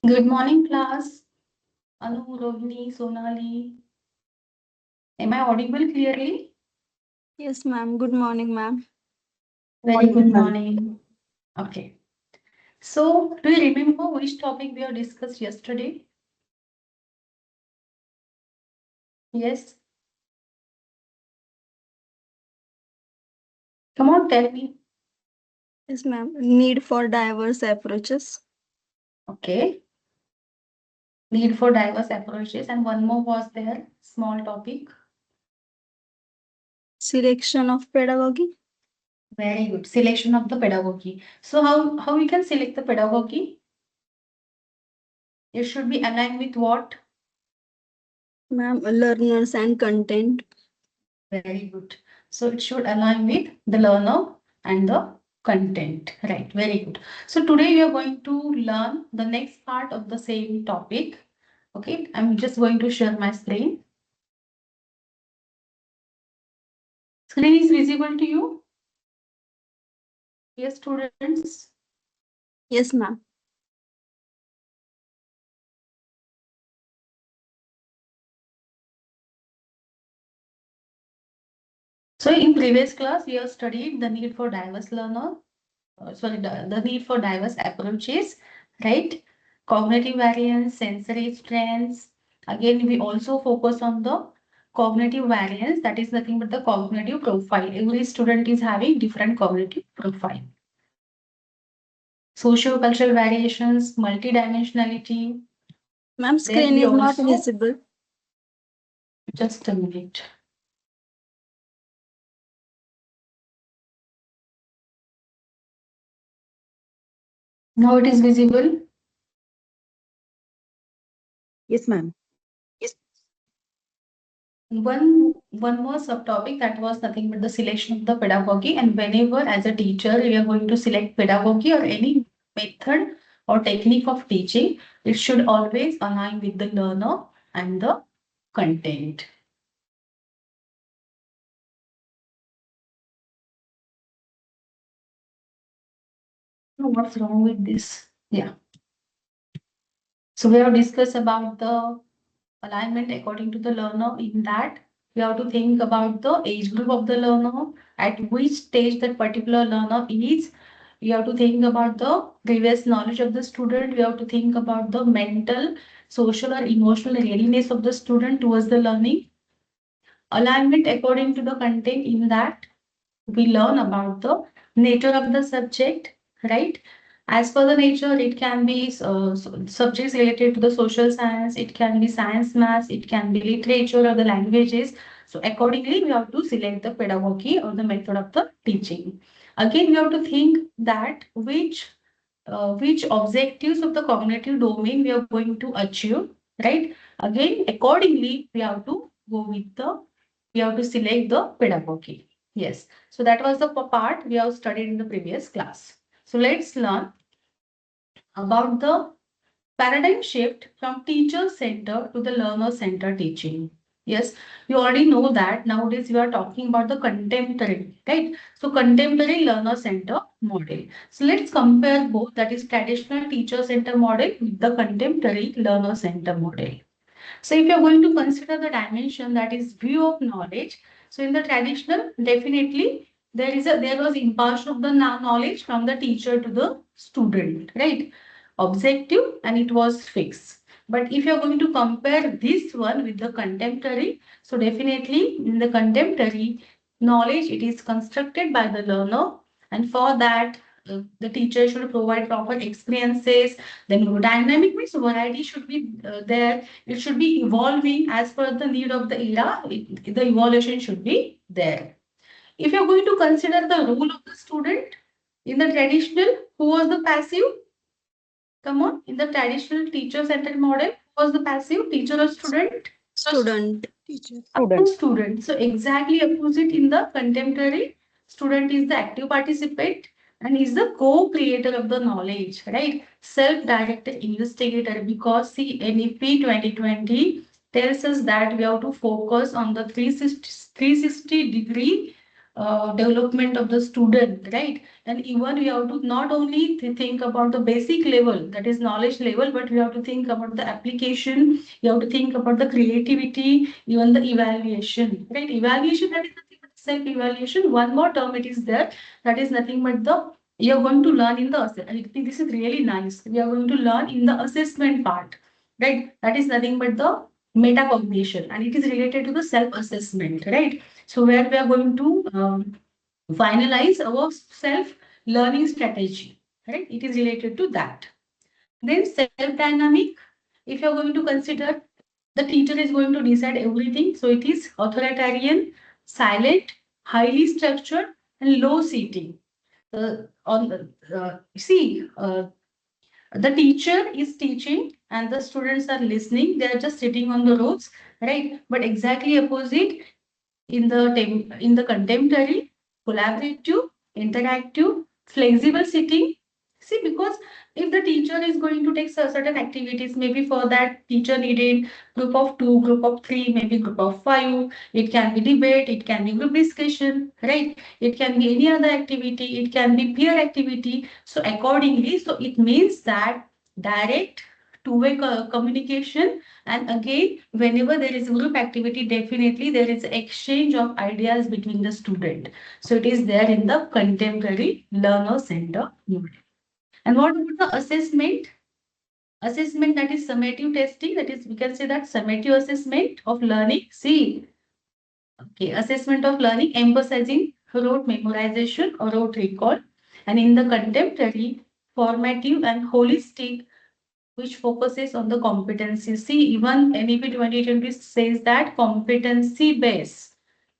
Good morning, class. Anu, Rohini, Sonali. Am I audible clearly? Yes, ma'am. Good morning, ma'am. Very good morning. Okay. So, do you remember which topic we have discussed yesterday? Yes. Come on, tell me. Yes, ma'am. Need for diverse approaches. Okay. Need for diverse approaches. And one more was there. Small topic. Selection of pedagogy. Very good. Selection of the pedagogy. So, how we can select the pedagogy? It should be aligned with what? Ma'am, learners and content. Very good. So it should align with the learner and the content. Right. Very good. So today we are going to learn the next part of the same topic. Okay. I'm just going to share my screen. Screen is visible to you? Yes, students. Yes, ma'am. So in previous class, we have studied the need for diverse learner. The need for diverse approaches, right? Cognitive variance, sensory strengths. Again, we also focus on the cognitive variance. That is nothing but the cognitive profile. Every student is having different cognitive profile. Socio-cultural variations, multidimensionality. Ma'am, Then screen we is not also, visible. just a minute. Now it is visible. Yes, ma'am. One more subtopic that was nothing but the selection of the pedagogy. And whenever as a teacher we are going to select pedagogy or any method or technique of teaching, it should always align with the learner and the content. Now, what's wrong with this? Yeah. So we have discussed about the alignment according to the learner. In that, we have to think about the age group of the learner, at which stage that particular learner is. We have to think about the previous knowledge of the student. We have to think about the mental, social, or emotional readiness of the student towards the learning. Alignment according to the content. In that, we learn about the nature of the subject, right? As per the nature, it can be subjects related to the social science, it can be science, maths, it can be literature or the languages. So accordingly, we have to select the pedagogy or the method of the teaching. Again, we have to think that which objectives of the cognitive domain we are going to achieve, right? Again, accordingly, we have to select the pedagogy. Yes. So that was the part we have studied in the previous class. So let's learn about the paradigm shift from teacher center to the learner center teaching. Yes, you already know that nowadays we are talking about the contemporary, right? So contemporary learner center model. So let's compare both, that is traditional teacher center model with the contemporary learner center model. So if you're going to consider the dimension, that is view of knowledge. So in the traditional, definitely there was impartation of the knowledge from the teacher to the student, right? Objective, and it was fixed. But if you're going to compare this one with the contemporary, so definitely in the contemporary knowledge, it is constructed by the learner, and for that the teacher should provide proper experiences. Then dynamic means variety should be there. It should be evolving as per the need of the era. The evolution should be there. If you're going to consider the role of the student in the traditional, who was the passive? Come on, in the traditional teacher-centered model, who was the passive, teacher or student? Student. Teacher. Student. So exactly opposite in the contemporary, student is the active participant and is the co-creator of the knowledge, right? Self-directed investigator, because see NEP 2020 tells us that we have to focus on the 360 degree development of the student, right? And even we have to not only think about the basic level, that is knowledge level, but we have to think about the application. You have to think about the creativity, even the evaluation, right? Evaluation, that is nothing but self-evaluation. One more term it is there, that is nothing but the you're going to learn in the I think this is really nice. We are going to learn in the assessment part, right? That is nothing but the metacognition, and it is related to the self-assessment, right? So where we are going to finalize our self-learning strategy, right? It is related to that. Then self-dynamic, if you are going to consider the teacher is going to decide everything. So it is authoritarian, silent, highly structured, and low seating. On see, the teacher is teaching and the students are listening. They are just sitting on the rows, right? But exactly opposite in the contemporary, collaborative, interactive, flexible sitting. See, because if the teacher is going to take certain activities, maybe for that teacher needed group of two, group of three, maybe group of five. It can be debate, it can be group discussion, right? It can be any other activity, it can be peer activity. So accordingly, so it means that direct two-way communication, and again, whenever there is a group activity, definitely there is exchange of ideas between the student. So it is there in the contemporary learner center model. And what about the assessment? Assessment, that is summative testing. That is, we can say that summative assessment of learning. See, okay, assessment of learning emphasizing rote memorization or rote recall. And in the contemporary, formative and holistic, which focuses on the competency. See, even NEP 2020 says that competency based,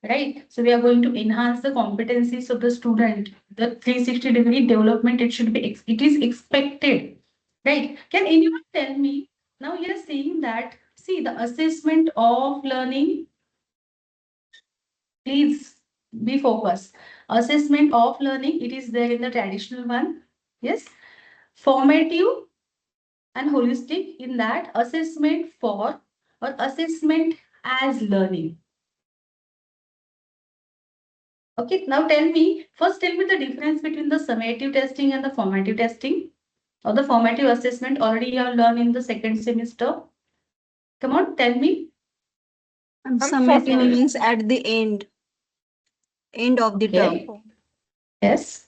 right? So we are going to enhance the competencies of the student. The 360-degree development, it should be, it is expected, right? Can anyone tell me, now you are saying that, see, the assessment of learning, please be focused. Assessment of learning, it is there in the traditional one. Yes. Formative and holistic, in that assessment for or assessment as learning. Okay, now tell me the difference between the summative testing and the formative testing, or the formative assessment already you have learned in the second semester. Come on, tell me. Summative means at the end of the term. Okay. Yes.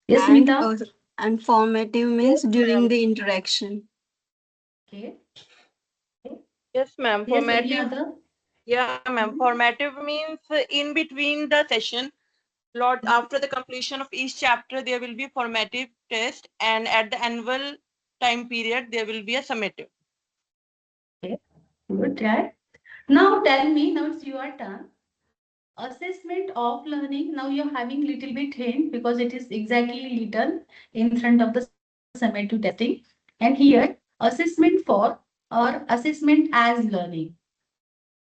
Yes, And Smita. and formative means Yes, during ma'am. the interaction. Okay. Yes, ma'am. Yes, any Formative. other? Yeah, ma'am. Formative means in between the session, lot after the completion of each chapter, there will be formative test, and at the annual time period, there will be a summative. Okay. Good, right? Now tell me, now it's your turn. Assessment of learning, now you're having little bit hint because it is exactly written in front of the summative testing. And here, assessment for or assessment as learning.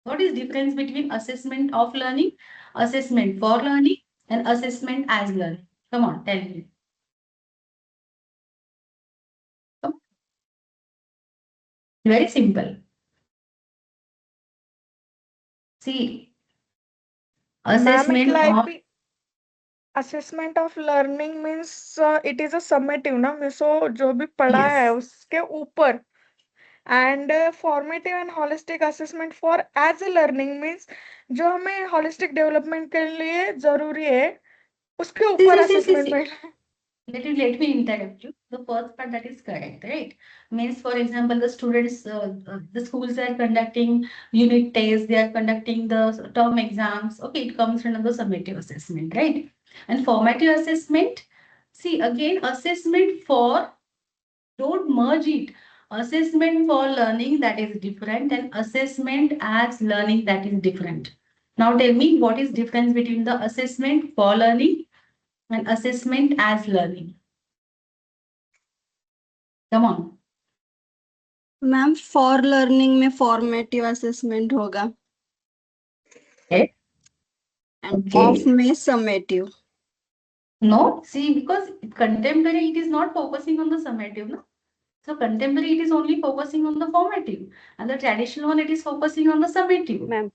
What is difference between assessment of learning, assessment for learning, and assessment as learning? Come on, tell me. Come. Very simple. See, Ma'am, it assessment like of, be assessment of learning means it is a summative ना सो जो भी पढ़ा है yes. उसके ऊपर and formative and holistic assessment for as a learning means जो हमें holistic development के लिए जरूरी है उसके ऊपर असेसमेंट See. में Let me interrupt you. The first part, that is correct, right? Means, for example, the students, the schools are conducting unit tests, they are conducting the term exams. Okay, it comes under the summative assessment, right? And formative assessment, see again, assessment for, don't merge it. Assessment for learning, that is different, and assessment as learning, that is different. Now tell me, what is difference between the assessment for learning and assessment as learning? Come on. Ma'am for learning में formative assessment होगा Okay. End of Okay. में summative. No, see, because contemporary, it is not focusing on the summative, no? So contemporary, it is only focusing on the formative, and the traditional one, it is focusing on the summative. Ma'am.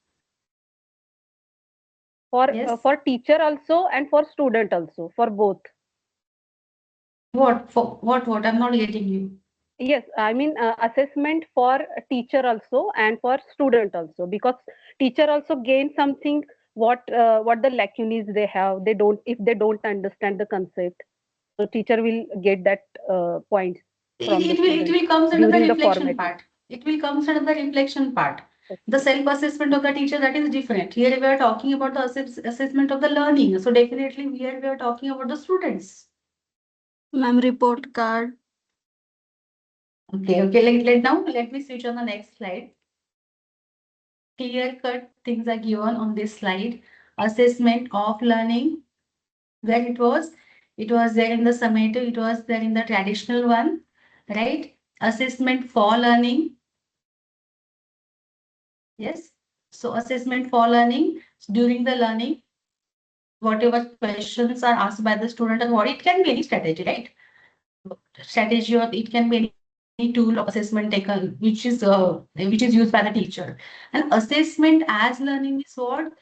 Yes. for teacher also and for student also, for both. What? For what? I'm not getting you. Yes, I mean assessment for teacher also and for student also, because teacher also gain something, what the lacunes they have. They don't, if they don't understand the concept, so teacher will get that points from the It student will comes under the during the reflection formative. part. It will comes under the reflection part. The Okay. self-assessment of the teacher, that is different. Here we are talking about the assessment of the learning. So definitely here we are talking about the students. Ma'am, report card. Okay. Now let me switch on the next slide. Clear-cut things are given on this slide. Assessment of learning, where it was there in the summative, it was there in the traditional one, right? Assessment for learning, yes. So assessment for learning, during the learning, whatever questions are asked by the student, and what it can be any strategy, right? Strategy, or it can be any tool of assessment taken, which is used by the teacher. And assessment as learning is what?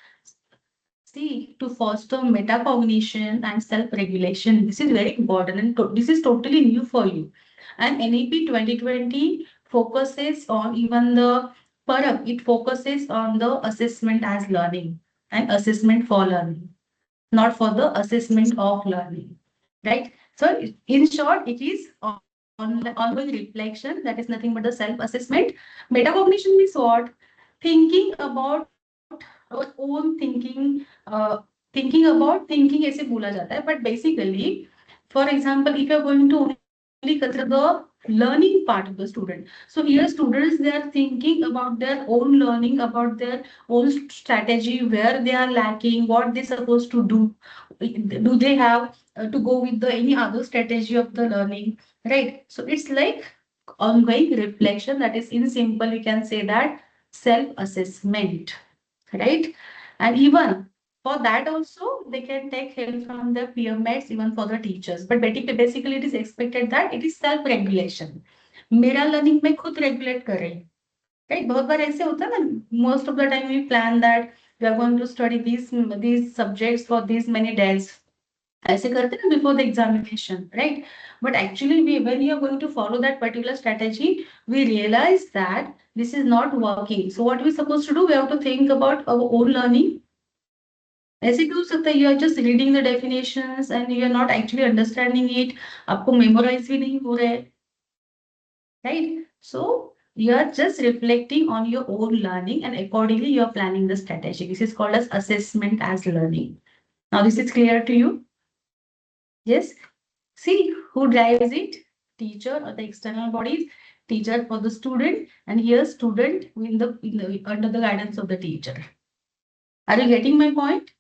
See, to foster metacognition and self-regulation. This is very important, and this is totally new for you. And NEP 2020 focuses on even the Parak, it focuses on the assessment as learning and assessment for learning, not for the assessment of learning, right? So in short, it is on ongoing reflection, that is nothing but the self-assessment. Metacognition means what? Thinking about our own thinking, thinking about thinking ऐसे बोला जाता है, but basically, for example, if you're going to only consider the learning part of the student, so here students, they are thinking about their own learning, about their own strategy, where they are lacking, what they're supposed to do they have to go with the any other strategy of the learning, right? So it's like ongoing reflection, that is in simple we can say that self assessment, right? And even for that also they can take help from their peer mates, even for the teachers, but basically it is expected that it is self regulation. मेरा learning मैं खुद regulate कर रही हूँ, right? बहुत बार ऐसे होता है ना, most of the time we plan that we are going to study these subjects for these many days, ऐसे करते हैं ना before the examination, right? But actually when you are going to follow that particular strategy, we realize that this is not working. So what we supposed to do? We have to think about our own learning. ऐसे भी हो सकता है you are just reading the definitions and you are not actually understanding it, आपको memorize भी नहीं हो रहा है, right? So you are just reflecting on your own learning, and accordingly you are planning the strategy. This is called as assessment as learning. Now this is clear to you? Yes. See who drives it? Teacher or the external bodies. Teacher for the student, and here student under the guidance of the teacher. Are you getting my point?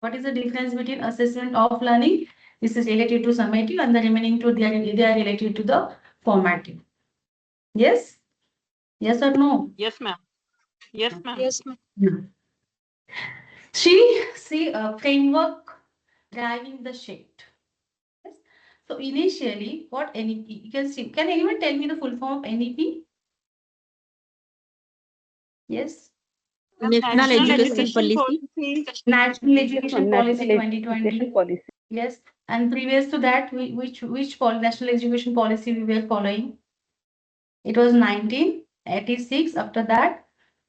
What is the difference between assessment of learning? This is related to summative, and the remaining two, they are related to the formative. Yes? Yes or no? Yes, ma'am. Yes, ma'am. Yes, ma'am. Yeah. See a framework driving the shift. Yes. So initially, what NEP? You can see. Can anyone tell me the full form of NEP? Yes. National National Education Education Policy. Policy. National Yes, Education ma'am, Policy national 2020. education policy. Yes. And previous to that, national education policy we were following? It was 1986. After that,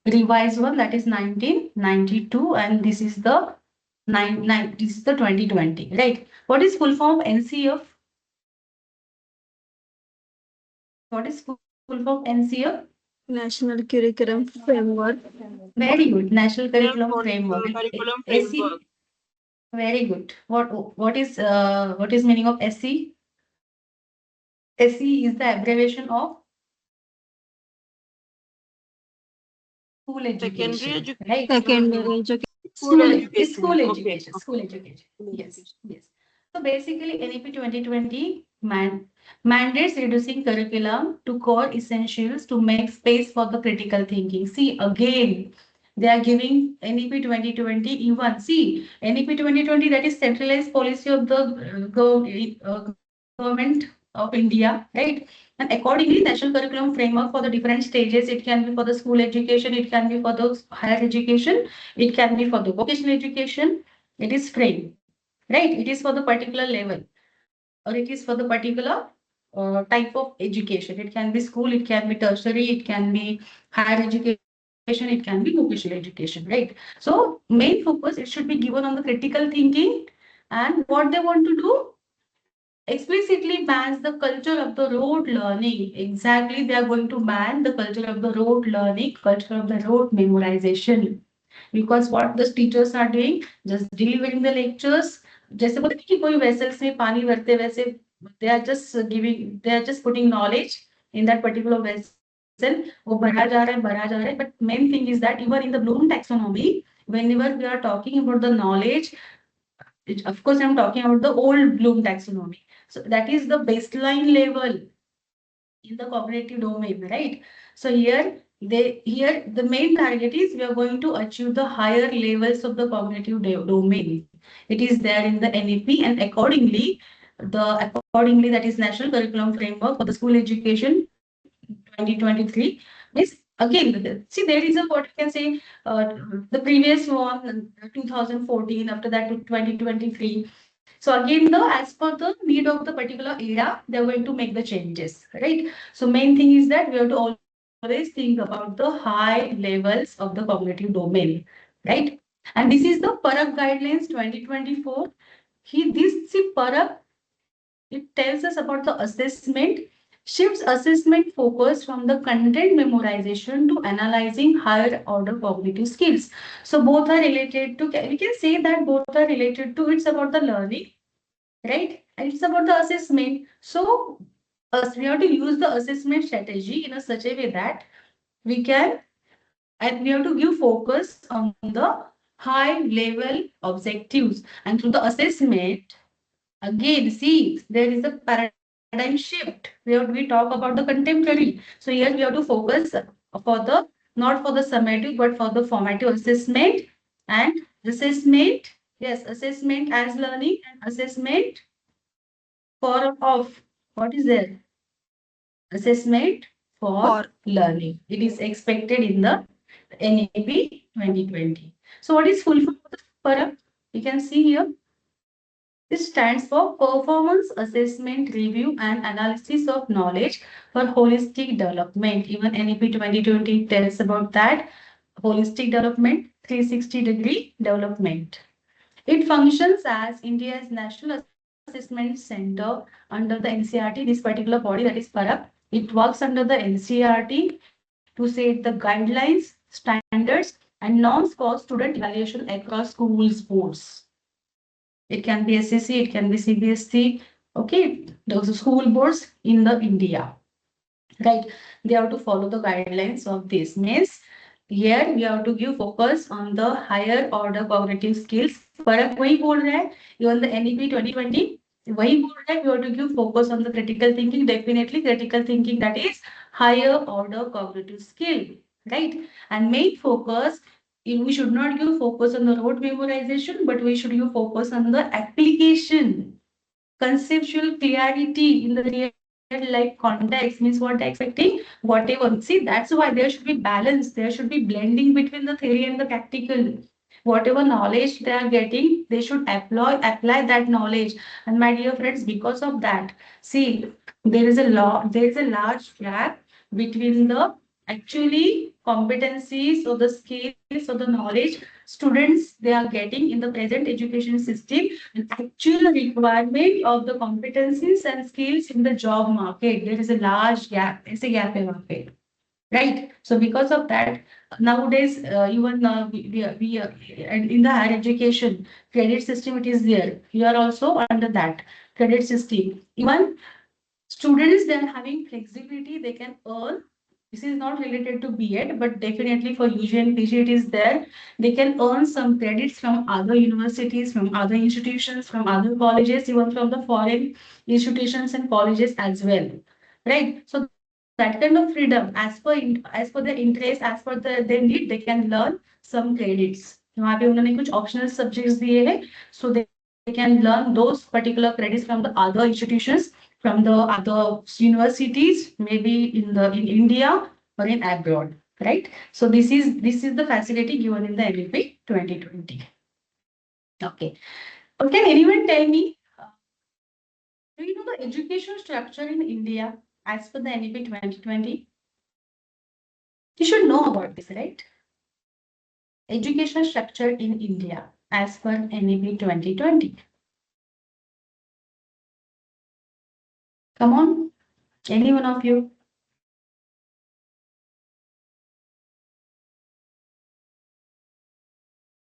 revised one, that is 1992, and this is the this is the 2020, right? What is full form of NCF? What is full form of NCF? National Curriculum Framework. Very good. National Curriculum For Framework. curriculum SE. framework. Very good. What is meaning of SE? SE is the abbreviation of school Secondary education, education. right? Secondary education. School It's education. school Okay. education. School education. Yes, yes. So basically, NEP 2020 mandates reducing curriculum to core essentials to make space for the critical thinking. See, again, they are giving NEP 2020 even. See, NEP 2020, that is centralized policy of the government, of India, right? And accordingly, national curriculum framework for the different stages, it can be for the school education, it can be for the higher education, it can be for the vocational education. It is framed, right? It is for the particular level, or it is for the particular type of education. It can be school, it can be tertiary, it can be higher education, it can be vocational education, right? So main focus, it should be given on the critical thinking, and what they want to do, explicitly bans the culture of the rote learning. Exactly, they are going to ban the culture of the rote learning, culture of the rote memorization. Because what the teachers are doing, just delivering the lectures, जैसे बोलते हैं कि कोई vessels में पानी भरते वैसे, they are just putting knowledge in that particular vessel. वो भरा जा रहा है, भरा जा रहा है. But main thing is that even in the Bloom taxonomy, whenever we are talking about the knowledge, of course, I'm talking about the old Bloom taxonomy. So that is the baseline level in the cognitive domain, right? So here the main target is we are going to achieve the higher levels of the cognitive domain. It is there in the NEP, and accordingly that is National Curriculum Framework for the School Education 2023. Means again, see, there is a, what you can say, the previous one 2014, after that to 2023. So again, as per the need of the particular era, they're going to make the changes, right? So main thing is that we have to always think about the high levels of the cognitive domain, right? And this is the Parak Guidelines 2024. This see Parak, it tells us about the assessment, shifts assessment focus from the content memorization to analyzing higher order cognitive skills. So both are related to, we can say that both are related to, it's about the learning, right? And it's about the assessment. So we have to use the assessment strategy in a such a way that we can, and we have to give focus on the high level objectives. And through the assessment, again, see, there is a paradigm shift. We talk about the contemporary. So here we have to focus for the, not for the summative, but for the formative assessment and assessment. Yes, assessment as learning and assessment for of, what is there? Assessment for For learning. It is expected in the NEP 2020. So what is full form of the para? You can see here. This stands for Performance Assessment Review and Analysis of Knowledge for Holistic Development. Even NEP 2020 tells about that. Holistic development, 360-degree development. It functions as India's National Assessment Center under the NCRT, this particular body, that is PARAP. It works under the NCRT to set the guidelines, standards, and norms for student evaluation across schools, boards. It can be SSC, it can be CBSC, okay, those school boards in the India, right? They have to follow the guidelines of this. Means here we have to give focus on the higher order cognitive skills. फर्क वही बोल रहा है, even the NEP 2020 वही बोल रहा है, we have to give focus on the critical thinking. Definitely critical thinking, that is higher order cognitive skill, right? And main focus, we should not give focus on the rote memorization, but we should give focus on the application, conceptual clarity in the real life context. Means what they're expecting, whatever. See, that's why there should be balance, there should be blending between the theory and the practical. Whatever knowledge they are getting, they should apply that knowledge. And my dear friends, because of that, see, there is a large gap between the actually competencies or the skills or the knowledge students they are getting in the present education system and actual requirement of the competencies and skills in the job market. There is a large gap. It's a gap in market, right? So because of that, nowadays even and in the higher education credit system, it is there. You are also under that credit system. Even students, they are having flexibility, they can earn. This is not related to B.Ed, but definitely for UG and PG it is there. They can earn some credits from other universities, from other institutions, from other colleges, even from the foreign institutions and colleges as well. Right? So that kind of freedom, as per their interest, as per their need, they can learn some credits. वहाँ पे उन्होंने कुछ optional subjects दिए हैं, so they can learn those particular credits from the other institutions from the other universities, maybe in India or in abroad, right? So this is the facility given in the NEP 2020. Okay. Can anyone tell me, do you know the education structure in India as per the NEP 2020? You should know about this, right? Education structure in India as per NEP 2020. Come on, any one of you.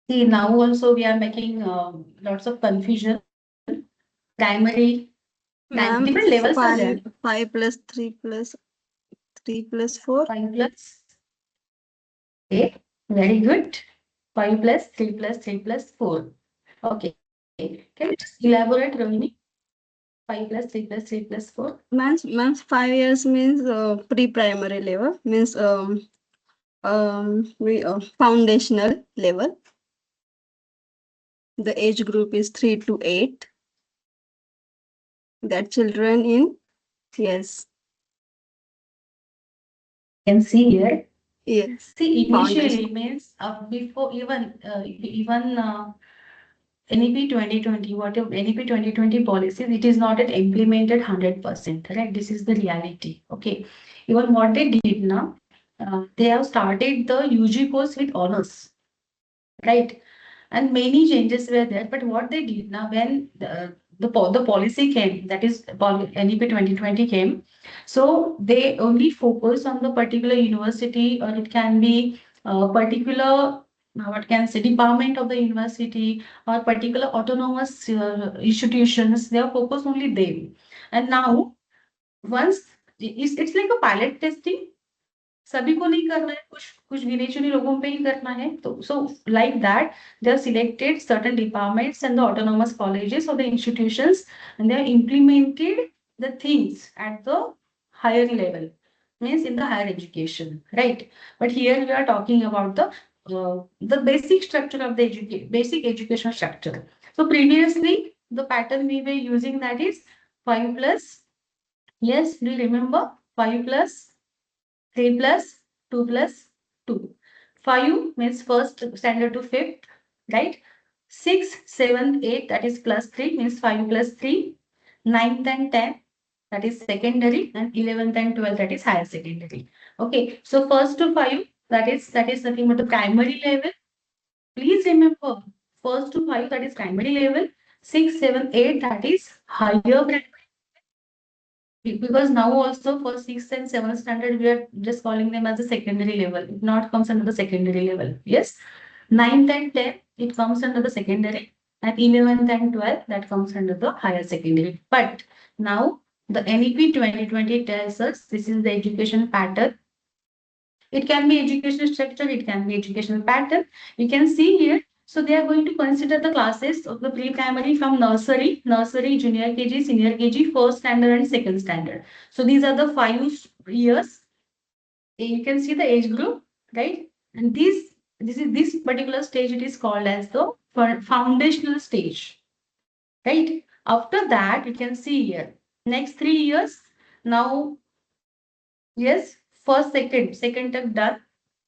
See, now also we are making lots of confusion. Primary, Ma'am, different levels are there. 5 plus 3 plus 3 plus 4. 5 plus. Okay, very good. 5 plus 3 plus 3 plus 4. Okay, can you just elaborate, Rohini? 5 plus 3 plus 3 plus 4. Ma'am, 5 years means pre-primary level, means foundational level. The age group is 3 to 8. That children in, yes. Can see here. Yes. See, initially Foundation. means before even NEP 2020, whatever NEP 2020 policies, it is not yet implemented 100%, right? This is the reality. Okay. Even what they did now, they have started the UG course with honors, right? And many changes were there. But what they did now, when the policy came, that is NEP 2020 came, so they only focus on the particular university, or it can be a particular what can say department of the university or particular autonomous institutions. They are focused only them. And now once it's like a pilot testing. सभी को नहीं करना है, कुछ गिने चुने लोगों पे ही करना है. तो so like that they have selected certain departments and the autonomous colleges or the institutions, and they have implemented the things at the higher level, means in the higher education, right? But here we are talking about the basic structure of the basic education structure. So previously the pattern we were using, that is 5 plus, yes, do you remember? 5 plus 3 plus 2 plus 2. 5 means first standard to fifth, right? 6, 7, 8, that is plus 3, means 5 plus 3. 9th and 10th, that is secondary, and 11th and 12th, that is higher secondary. Okay, so first to 5, that is nothing but the primary level. Please remember, first to 5, that is primary level. 6, 7, 8, that is higher primary. Because now also for 6th and 7th standard, we are just calling them as a secondary level. It not comes under the secondary level. Yes. 9th and 10th, it comes under the secondary. And 11th and 12th, that comes under the higher secondary. But now the NEP 2020 tells us this is the education pattern. It can be educational structure, it can be educational pattern. You can see here. So they are going to consider the classes of the pre-primary from nursery, junior KG, senior KG, first standard and second standard. So these are the 5 years. You can see the age group, right? And this particular stage, it is called as the foundational stage, right? After that, you can see here, next 3 years. Now, yes, first, second term done.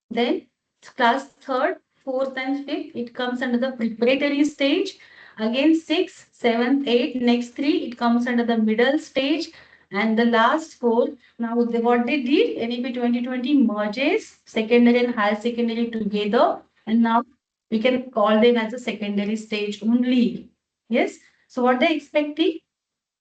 Then class third, fourth, and fifth, it comes under the preparatory stage. Again, sixth, seventh, eighth, next 3, it comes under the middle stage. And the last 4, now what they did, NEP 2020 merges secondary and higher secondary together. And now we can call them as a secondary stage only. Yes. So what they're expecting?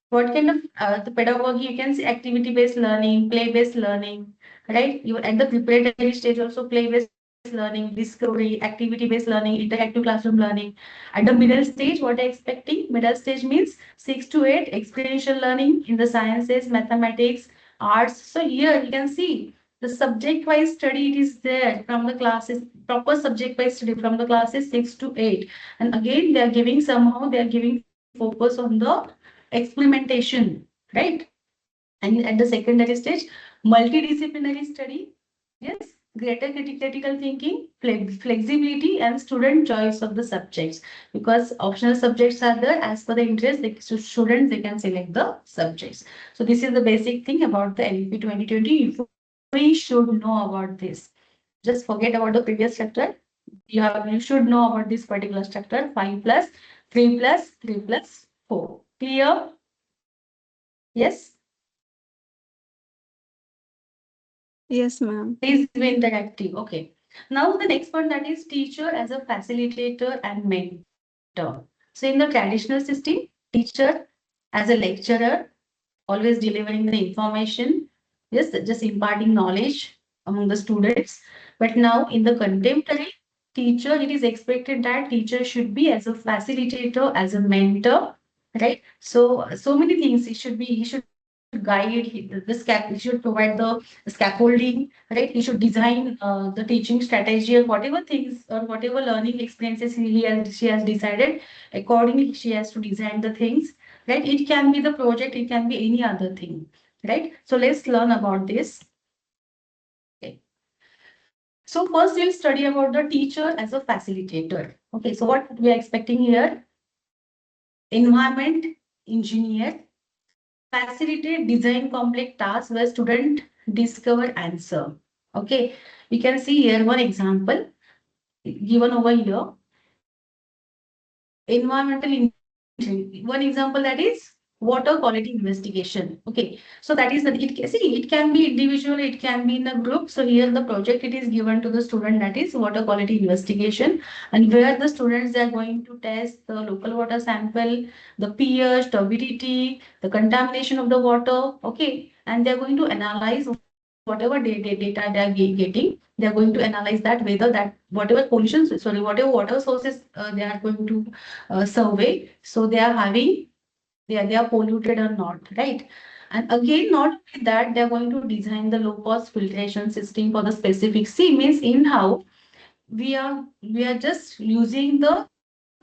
What kind of the pedagogy? You can see activity-based learning, play-based learning, right? You at the preparatory stage also play-based learning, discovery, activity-based learning, interactive classroom learning. At the middle stage, what are expecting? Middle stage means 6 to 8 experiential learning in the sciences, mathematics, arts. So here you can see the subject-wise study, it is there from the classes, proper subject-wise study from the classes 6 to 8. And again, they are giving somehow, they are giving focus on the experimentation, right? And at the secondary stage, multidisciplinary study. Yes, greater critical thinking, flexibility, and student choice of the subjects. Because optional subjects are there as per the interest, students they can select the subjects. So this is the basic thing about the LEP 2020. We should know about this. Just forget about the previous chapter. You should know about this particular structure 5 plus 3 plus 3 plus 4. Clear? Yes. Yes, ma'am. Please be interactive. Okay. Now the next one, that is teacher as a facilitator and mentor. So in the traditional system, teacher as a lecturer, always delivering the information, yes, just imparting knowledge among the students. But now in the contemporary teacher, it is expected that teacher should be as a facilitator, as a mentor, right? So many things he should guide he should provide the scaffolding, right? He should design the teaching strategy or whatever things or whatever learning experiences she has decided. Accordingly, she has to design the things, right? It can be the project, it can be any other thing, right? So let's learn about this. Okay. So first we'll study about the teacher as a facilitator. Okay, so what we are expecting here, environment engineer, facilitate design complex tasks where student discover answer. Okay, we can see here one example given over here. Environmental engineering. One example, that is water quality investigation. Okay, so that is the it can be individual, it can be in a group. So here the project it is given to the student, that is water quality investigation, and where the students they are going to test the local water sample, the pH, turbidity, the contamination of the water. Okay, and they are going to analyze whatever data they are getting. They are going to analyze that whether that whatever pollution, sorry, whatever water sources they are going to survey. So they are having, they are polluted or not, right? And again, not only that, they are going to design the low cost filtration system for the specific. See, means in how we are just using the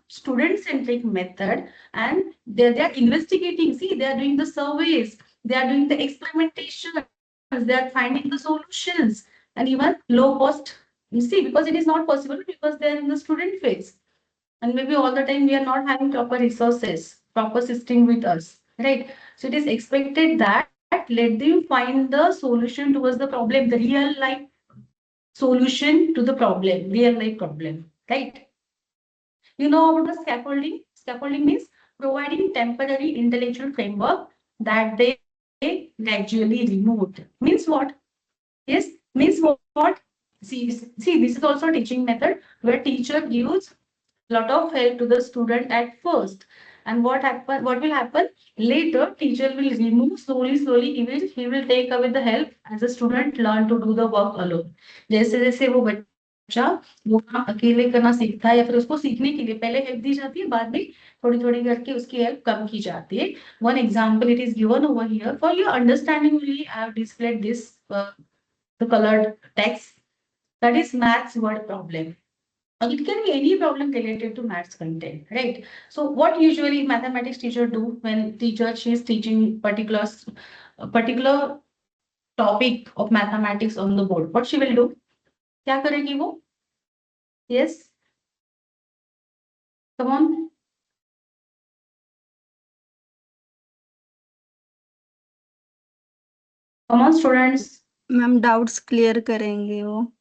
student centric method, and they are investigating. See, they are doing the surveys, they are doing the experimentations, they are finding the solutions, and even low cost. You see, because it is not possible because they are in the student phase, and maybe all the time we are not having proper resources, proper system with us, right? So it is expected that let them find the solution towards the problem, the real life solution to the problem, real life problem, right? You know about the scaffolding? Scaffolding means providing temporary intellectual framework that they gradually removed. Means what? Yes, means what? See, this is also a teaching method where teacher gives lot of help to the student at first. And what will happen later, teacher will remove slowly he will take away the help as a student learn to do the work alone. जैसे जैसे वो बच्चा वो काम अकेले करना सीखता है या फिर उसको सीखने के लिए पहले हेल्प दी जाती है, बाद में थोड़ी थोड़ी करके उसकी हेल्प कम की जाती है. One example it is given over here for your understanding only. I have displayed this the colored text, that is maths word problem. It can be any problem related to maths content, right? So what usually mathematics teacher do when teacher she is teaching particular topic of mathematics on the board? What she will do? क्या करेगी वो? Yes, come on. Come on, students. Ma'am doubts clear करेंगे वो.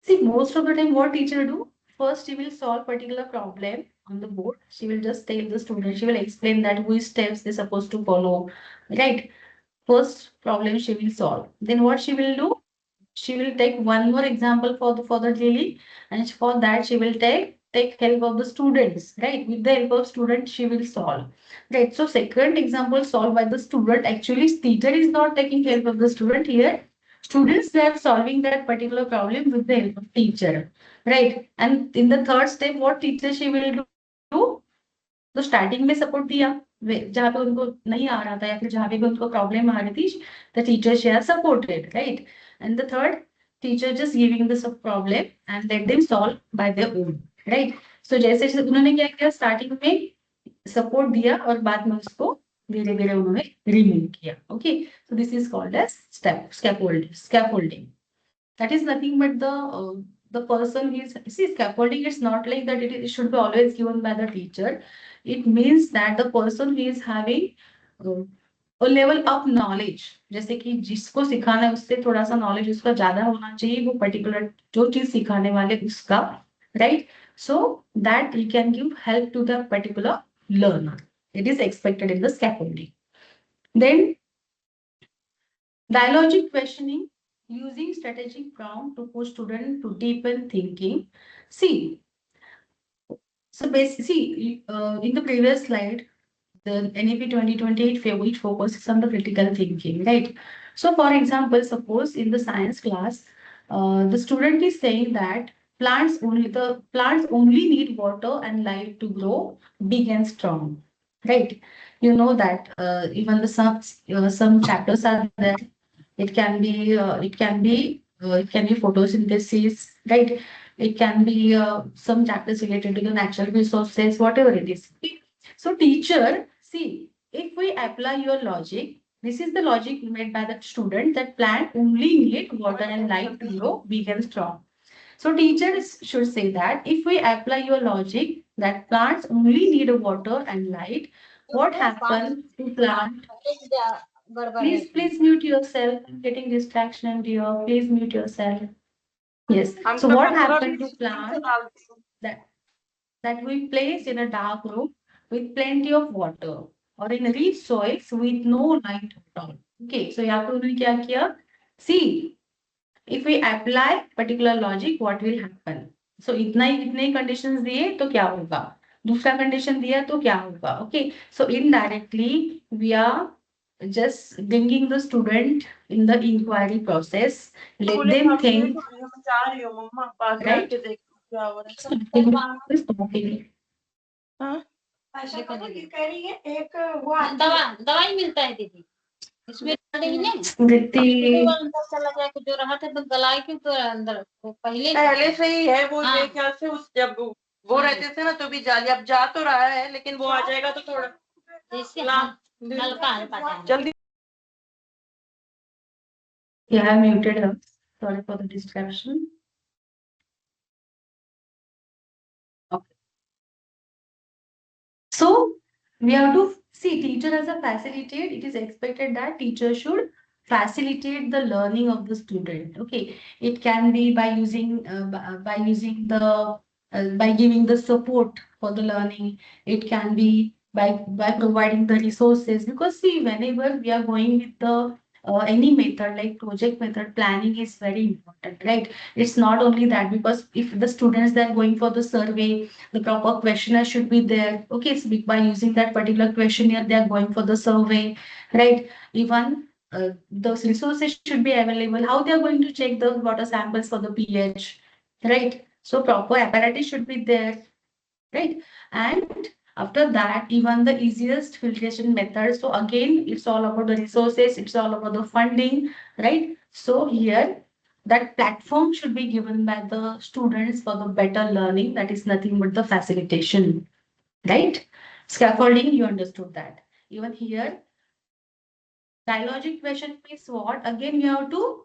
See, most of the time, what teacher do? First, she will solve particular problem on the board. She will just tell the student. She will explain that which steps they're supposed to follow, right? First problem she will solve. Then what she will do? She will take one more example for the daily, and for that she will take help of the students, right? With the help of student, she will solve. Right. So second example solved by the student. Actually, teacher is not taking help of the student here. Students they are solving that particular problem with the help of teacher. Right. And in the third step, what teacher she will do? तो starting में support दिया जहाँ पे उनको नहीं आ रहा था या फिर जहाँ पे भी उनको प्रॉब्लम आ रही थी, the teacher she has supported, right? And the third, teacher just giving this a problem and let them solve by their own, right? So जैसे जैसे उन्होंने क्या किया, स्टार्टिंग में सपोर्ट दिया और बाद में उसको धीरे धीरे उन्होंने रिमूव किया. Okay, so this is called as step scaffolding. That is nothing but the person is, see, scaffolding, it's not like that it should be always given by the teacher. It means that the person who is having uh, a level up knowledge, जैसे कि जिसको सिखाना है उससे थोड़ा सा knowledge उसका ज्यादा होना चाहिए, वो पर्टिकुलर जो चीज सिखाने वाले उसका, right? So that he can give help to the particular learner. It is expected in the scaffolding. Then dialogic questioning, using strategic prompt to push student to deepen thinking. See, so basically, see, in the previous slide, the NEP 2028 which focuses on the critical thinking, right? So, for example, suppose in the science class, the student is saying that plants only need water and light to grow big and strong, right? You know that even some chapters are there. It can be photosynthesis, right? It can be some chapters related to the natural resources, whatever it is. So teacher, see, if we apply your logic, this is the logic made by the student that plant only need water and light to grow big and strong. So teachers should say that if we apply your logic that plants only need water and light, what happens to plant? Please mute yourself. I'm getting distraction, dear. Please mute yourself. Yes. So what happened to plant that that we place in a dark room with plenty of water or in rich soils with no light at all? Okay. So यहाँ पे उन्होंने क्या किया? See, if we apply particular logic, what will happen? So इतना ही इतने conditions दिए तो क्या होगा? दूसरा condition दिया तो क्या होगा? Okay. So indirectly we are just bringing the student in the inquiry process. Let them think, right? Talking. हाँ देखो दीदी कह रही है एक वो दवाई मिलता है दीदी, इसमें डाल देंगे ना, Vritti. वो अंदर चला जाएगा, जो रहा था तो गलाए क्यों तो अंदर वो पहले से ही है वो, हाँ। मेरे ख्याल से उस जब वो रहते थे ना तो भी जाली, अब जा तो रहा है लेकिन वो आ जाएगा तो थोड़ा जैसे हल्का हल्का जल्दी. Yeah, I muted her. Sorry for the distraction. Okay. So we have to see teacher as a facilitator. It is expected that teacher should facilitate the learning of the student. Okay, it can be by using by giving the support for the learning. It can be by providing the resources, because see, whenever we are going with the any method like project method, planning is very important, right? It's not only that, because if the students they are going for the survey, the proper questionnaire should be there. Okay, so by using that particular questionnaire, they are going for the survey, right? Even those resources should be available. How they are going to check the water samples for the pH, right? So proper apparatus should be there, right? And after that, even the easiest filtration method. So again, it's all about the resources, it's all about the funding, right? So here, that platform should be given by the students for the better learning. That is nothing but the facilitation, right? Scaffolding, you understood that. Even here, dialogic question means what? Again, you have to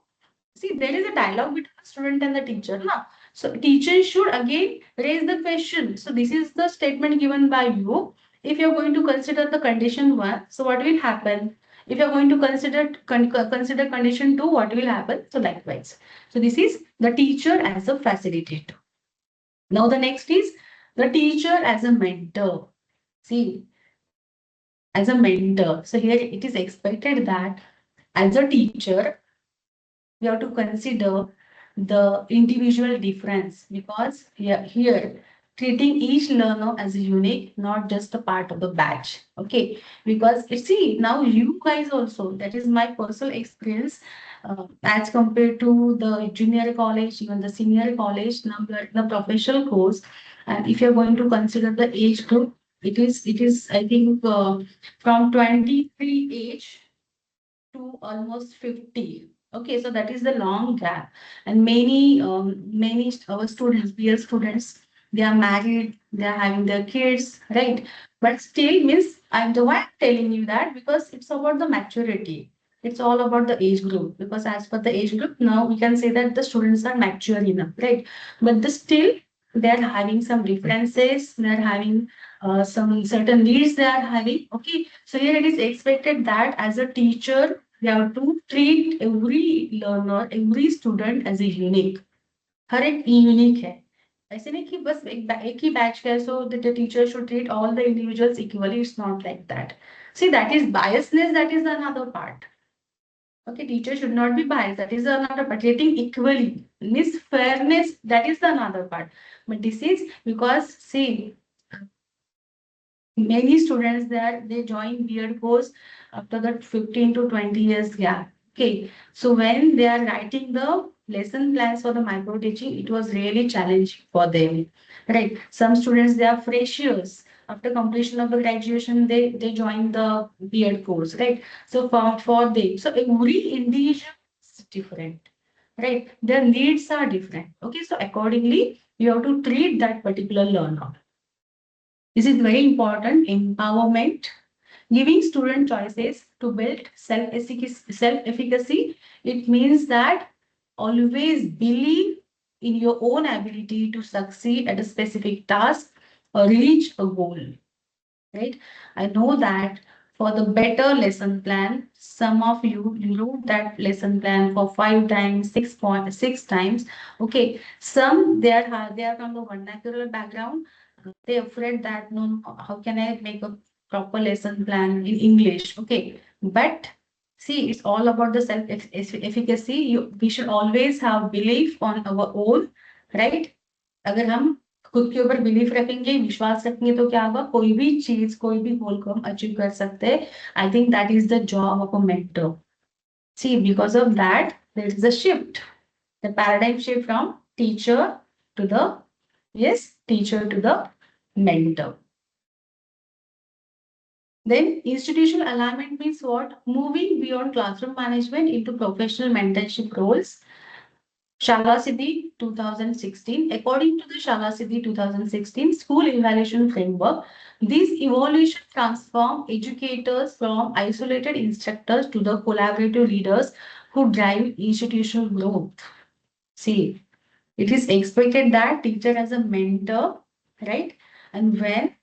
see, there is a dialogue between the student and the teacher. Huh? So teacher should again raise the question. So this is the statement given by you. If you're going to consider the condition one, so what will happen? If you're going to consider condition two, what will happen? So likewise. So this is the teacher as a facilitator. Now the next is the teacher as a mentor. See, as a mentor. So here it is expected that as a teacher, we have to consider the individual difference, because here treating each learner as a unique, not just a part of the batch. Okay, because see, now you guys also, that is my personal experience, as compared to the junior college, even the senior college, now we are in the professional course. And if you're going to consider the age group, it is I think from 23 age to almost 50. Okay, so that is the long gap. And many our students, dear students, they are married, they are having their kids, right? But still, miss, why I'm telling you that, because it's about the maturity. It's all about the age group, because as per the age group, now we can say that the students are mature enough, right? But still, they're having some differences, they're having some certain needs they are having. Okay, so here it is expected that as a teacher, we have to treat every learner, every student as a unique. हर एक unique है. ऐसे नहीं कि बस एक ही batch का है, so the teacher should treat all the individuals equally. It's not like that. See, that is biasness, that is another part. Okay, teacher should not be biased. That is another part. Treating equally, miss fairness, that is the another part. But this is because, see, many students there, they join B.Ed course after that 15 to 20 years gap. Okay, so when they are writing the lesson plans for the micro teaching, it was really challenging for them, right? Some students, they are freshers. After completion of the graduation, they join the B.Ed course, right? So for them, so every individual is different, right? Their needs are different. Okay, so accordingly, you have to treat that particular learner. This is very important. Empowerment, giving student choices to build self-efficacy. It means that always believe in your own ability to succeed at a specific task or reach a goal, right? I know that for the better lesson plan, some of you wrote that lesson plan for 5 times, 6 times. Okay, some they are from the vernacular background. They afraid that no, how can I make a proper lesson plan in English? Okay, but see, it's all about the self efficacy. We should always have belief on our own, right? अगर हम खुद के ऊपर belief रखेंगे, विश्वास रखेंगे, तो क्या होगा, कोई भी चीज, कोई भी गोल को हम अचीव कर सकते हैं. I think that is the job of a mentor. See, because of that, there is a shift, the paradigm shift from teacher to the, yes, teacher to the mentor. Then institutional alignment means what? Moving beyond classroom management into professional mentorship roles. Shala Siddhi 2016. According to the Shala Siddhi 2016 School Evaluation Framework, these evaluations transform educators from isolated instructors to the collaborative leaders who drive institutional growth. See, it is expected that teacher as a mentor, right? And when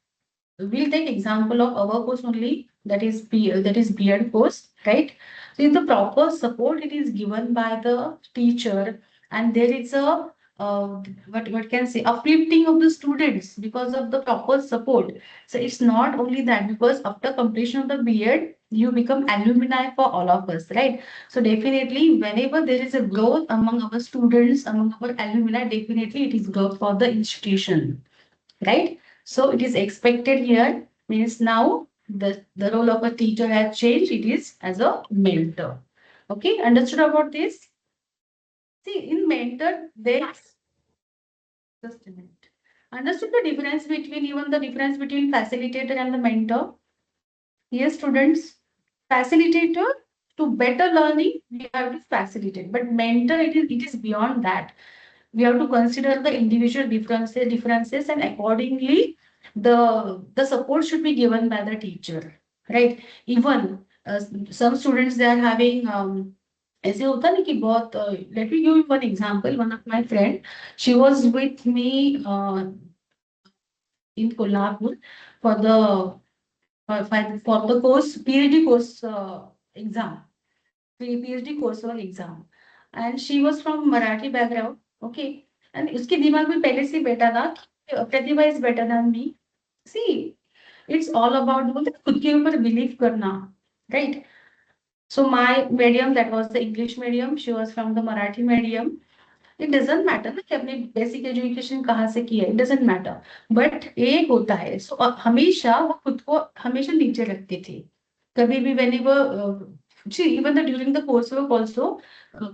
we'll take example of our course only, that is B.Ed course, right? So in the proper support, it is given by the teacher, and there is a what can say, uplifting of the students because of the proper support. So it's not only that, because after completion of the B.Ed, you become alumni for all of us, right? So definitely, whenever there is a growth among our students, among our alumni, definitely it is growth for the institution, right? So it is expected here, means now the role of a teacher has changed. It is as a mentor. Okay, understood about this? See, in mentor, there's just a minute. Understood the difference between, even the difference between facilitator and the mentor? Yes, students, facilitator, to better learning, we have to facilitate. But mentor, it is beyond that. We have to consider the individual differences, and accordingly the support should be given by the teacher, right? Even some students, they are having ऐसे होता है ना कि बहुत, let me give you one example. One of my friend, she was with me in Kolhapur for the for the course PhD course exam, PhD coursework exam, and she was from Marathi background. Okay, and उसके दिमाग में पहले से बैठा था कि प्रतिभा is better than me. See, it's all about बोलते हैं, खुद के ऊपर believe करना, right? So my medium, that was the English medium. She was from the Marathi medium. It doesn't matter ना कि अपने बेसिक एजुकेशन कहाँ से की है. It doesn't matter. But एक होता है, so हमेशा वो खुद को हमेशा नीचे रखती थी. कभी भी whenever see, even during the coursework also,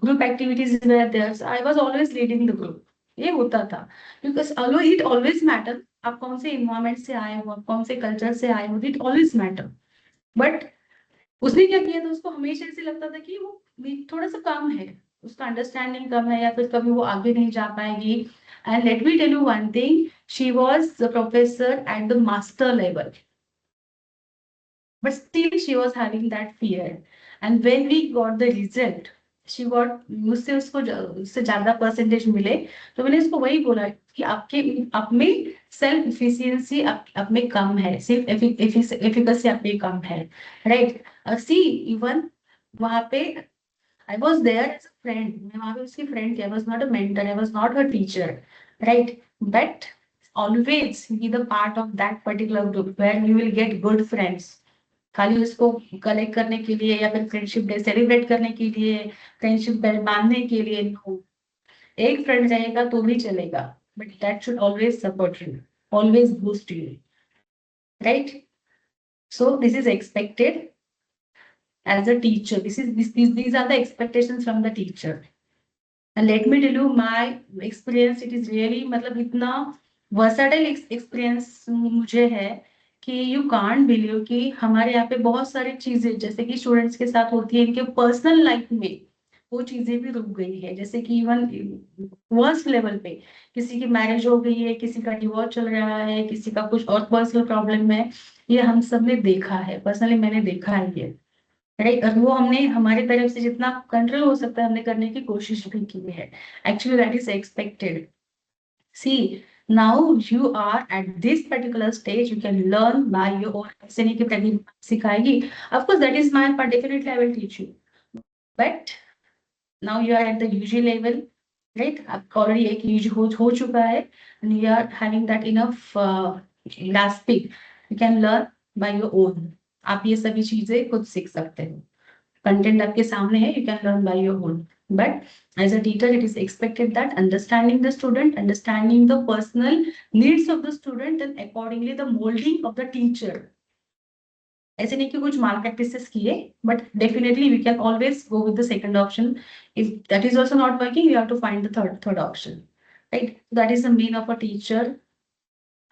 group activities were there. So I was always leading the group. ये होता था, because although it always matter, आप कौन से environment से आए हो, आप कौन से culture से आए हो, it always matter. But उसने क्या किया था, उसको हमेशा ऐसे लगता था कि वो थोड़ा सा कम है, उसका अंडरस्टैंडिंग कम है, या फिर कभी वो आगे नहीं जा पाएगी. And let me tell you one thing, she was the professor at the master level, but still she was having that fear. And when we got the result, she got, मुझसे उसको उससे ज्यादा परसेंटेज मिले, तो मैंने इसको वही बोला कि आपके आप में सेल्फ इफिशियंसी आप में कम है, सिर्फ एफिकेसी आप में कम है, राइट। सी इवन वहां पे I was there as a friend, मैं वहां पे उसकी फ्रेंड थी, I was not a mentor, I was not her teacher, right, but always be the part of that particular group where you will get good friends. खाली उसको collect करने के लिए या फिर फ्रेंडशिप डे सेलिब्रेट करने के लिए, फ्रेंडशिप बेल बांधने के लिए, नो। एक फ्रेंड रहेगा तो भी चलेगा, but that should always support you, always boost you, right. So this is expected as a teacher. These are the expectations from the teacher. And let me tell you my experience, it is really मतलब इतना versatile experience मुझे है कि you can't believe कि हमारे यहाँ पे बहुत सारी चीजें जैसे कि स्टूडेंट्स के साथ होती है, इनके पर्सनल लाइफ में वो चीजें भी रुक गई है। जैसे कि इवन वर्स्ट लेवल पे किसी की मैरिज हो गई है, किसी का डिवोर्स चल रहा है, किसी का कुछ और पर्सनल प्रॉब्लम है, ये हम सब ने देखा है, पर्सनली मैंने देखा है ये, राइट। और वो हमने हमारी तरफ से जितना कंट्रोल हो सकता है हमने करने की कोशिश भी की है। Actually that is expected. See now you are at this particular stage, you can learn by your own. ऐसे नहीं कि प्रदीप सिखाएगी, of course that is my part, definitely I will teach you, but now you are at the UG level, right. आपका already एक UG हो चुका है, and you are having that enough grasping, you can learn by your own. आप ये सभी चीजें खुद सीख सकते हो, कंटेंट आपके सामने है, you can learn by your own. But as a teacher, it is expected that understanding the student, understanding the personal needs of the student, and accordingly the molding of the teacher. ऐसे नहीं कि कुछ malpractices किए, but definitely we can always go with the second option. If that is also not working, you have to find the third option, right. That is the main of a teacher,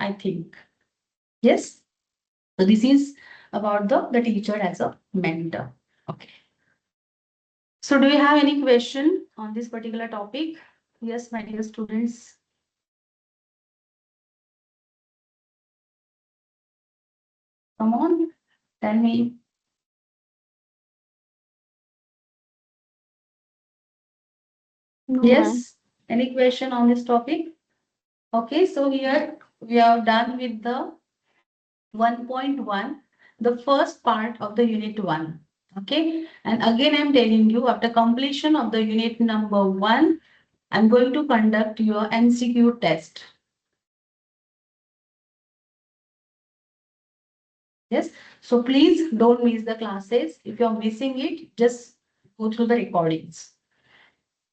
I think. Yes, so this is about the teacher as a mentor. Okay. So do you have any question on this particular topic? Yes, my dear students. Come on, tell me. No, Yes, any question on this topic? Okay, so here we are done with the 1.1, the first part of the unit 1. Okay, and again I'm telling you, after completion of the unit number 1, I'm going to conduct your MCQ test. Yes, so please don't miss the classes. If you're missing it, just go through the recordings.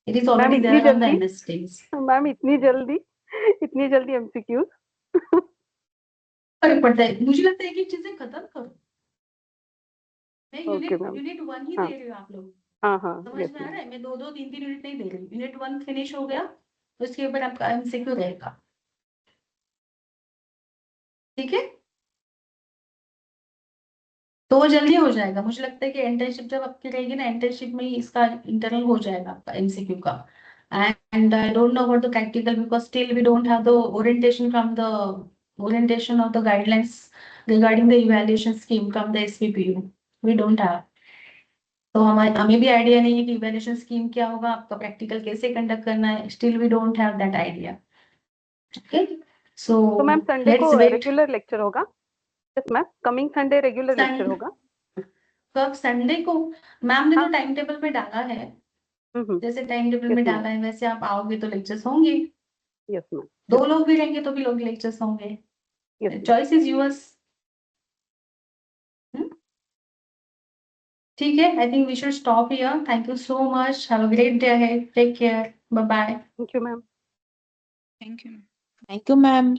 It is already Ma'am, there itni on the jaldi? MS Teams. Ma'am इतनी जल्दी MCQs? फर्क पड़ता है, मुझे लगता है कि चीजें खत्म करो। मैं ओके मैम। यूनिट 1 ही हाँ दे रही हूँ आप लोग, हाँ हाँ, समझ यस में आ मैम। रहा है? मैं 2-2 3-3 यूनिट नहीं दे रही हूँ। यूनिट 1 फिनिश हो गया, उसके ऊपर आपका MCQ रहेगा, ठीक है? तो वो जल्दी हो जाएगा। मुझे लगता है कि इंटर्नशिप जब आपकी रहेगी ना, इंटर्नशिप में ही इसका इंटरनल हो जाएगा आपका MCQ का। And I don't know about the practical because still we don't have the orientation of the guidelines regarding the evaluation scheme from the SPPU. We don't have. तो हमें भी आइडिया नहीं है कि इवैल्यूएशन स्कीम क्या होगा, आपका प्रैक्टिकल कैसे कंडक्ट करना है, still we don't have that idea. Okay, so तो मैम संडे को लेट्स वेट। रेगुलर लेक्चर होगा? Yes ma'am, coming Sunday regular lecture होगा? कब? संडे को? मैम ने तो हाँ। टाइम टेबल में डाला है, जैसे टाइम टेबल यस में मैम। डाला है वैसे आप आओगे तो लेक्चर्स होंगे। Yes ma'am. 2 लोग भी रहेंगे तो भी लोग लेक्चर्स होंगे, yes ma'am. Choice is yours. ठीक है, I think we should stop here. Thank you so much, have a great day ahead, take care, bye bye. Thank you ma'am. Thank you. Thank you, ma'am.